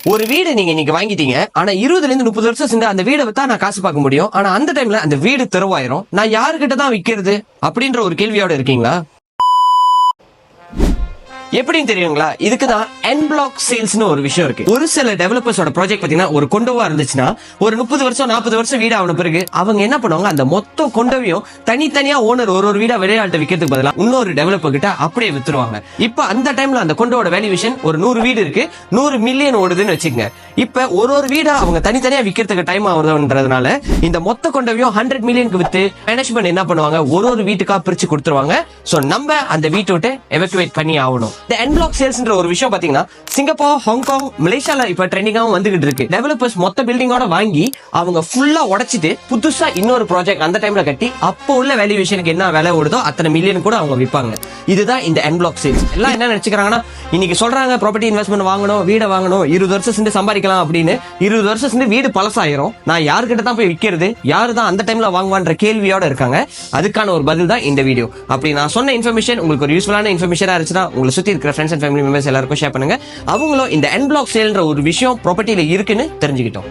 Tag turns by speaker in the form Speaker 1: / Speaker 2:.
Speaker 1: ஒரு வீடு நீங்க இன்னைக்கு வாங்கிட்டீங்க, ஆனா 20 இருந்து 30 வருஷம் சென்று அந்த வீடை வித்தா நான் காசு பார்க்க முடியும். ஆனா அந்த டைம்ல அந்த வீடு தெருவாயிரும். நான் யாருக்கிட்ட தான் விக்கிறது அப்படின்ற ஒரு கேள்வியோட இருக்கீங்களா? எப்படின்னு தெரியுங்களா? இதுக்குதான் என் பிளாக் சேல்ஸ்னு ஒரு விஷயம் இருக்கு. ஒரு சில டெவலப்பர்ஸோட ப்ராஜெக்ட் பாத்தீங்கன்னா ஒரு கொண்டோவா இருந்துச்சுன்னா ஒரு 30 வருஷம் 40 வருஷம் வீடு ஆன பிறகு அவங்க என்ன பண்ணுவாங்க, அந்த மொத்த கொண்டவையும் தனித்தனியா ஓனர் ஒரு வீடா வெளியாள்கிட்ட விக்கிறதுக்கு பதிலா இன்னொரு டெவலப்பர் கிட்ட அப்படியே வித்துருவாங்க. இப்ப அந்த டைம்ல அந்த கொண்டோட வேல்யூவேஷன் ஒரு 100 வீடு இருக்கு, 100 மில்லியன் ஓடுதுன்னு வச்சுக்கோங்க. இப்ப ஒரு வீடா அவங்க தனித்தனியா விக்கிறதுக்கு டைம் ஆகுதுன்றதுனால இந்த மொத்த கொண்டவையும் 100 மில்லியனுக்கு வித்து மேனேஜ்மெண்ட் என்ன பண்ணுவாங்க, ஒரு வீட்டுக்கா பிரிச்சு கொடுத்துருவாங்க. சோ நம்ம அந்த வீட்டை விட்டு எவாக்குவேட் பண்ணி ஆகணும். இந்த என் பிளாக் சேல்ஸ்ன்ற ஒரு விஷயம் பாத்தீங்கன்னா சிங்கப்பூர், ஹாங்காங், மலேசியால இப்ப ட்ரெண்டிங்காவும் வந்துகிட்டு இருக்கு. டெவலப்பர்ஸ் மொத்த பில்டிங்கோட வாங்கி அவங்க ஃபுல்லா உடைச்சிட்டு புதுசா இன்னொரு ப்ராஜெக்ட் அந்த டைம்ல கட்டி அப்போ உள்ள வேல்யூவேஷனுக்கு என்ன விலை ஓடுதோ அத்தனை மில்லியன் கூட அவங்க விற்பாங்க. இதுதான் இந்த என் பிளாக் சேல்ஸ். எல்லாம் என்ன நினைச்சுக்கிறாங்கன்னா, இன்னைக்கு சொல்றாங்க ப்ராப்பர்ட்டி இன்வெஸ்ட்மெண்ட் வாங்கணும், வீடை வாங்கணும், 20 வருஷம் சென்று சம்பாதிக்கலாம் அப்படின்னு. 20 வருஷம் சென்று வீடு பழசாயிரும். நான் யாருக்கிட்ட தான் போய் விற்கிறது, யாரு தான் அந்த டைம்ல வாங்குவான்ற கேள்வியோட இருக்காங்க. அதுக்கான ஒரு பதில் தான் இந்த வீடியோ. அப்படி நான் சொன்ன இன்ஃபர்மேஷன் உங்களுக்கு ஒரு யூஸ்ஃபுல்லான இன்ஃபர்மேஷனா இருந்துச்சுன்னா உங்களை சுத்தி இருக்கிற ஃப்ரெண்ட்ஸ் அண்ட் ஃபேமிலி மெம்பர்ஸ் எல்லாருக்கும் ஷேர் பண்ணுங்க. அவங்களும் இந்த என் பிளாக் சேல்ன்ற ஒரு விஷயம் ப்ராப்பர்ட்டியில இருக்குன்னு தெரிஞ்சுக்கிட்டோம்.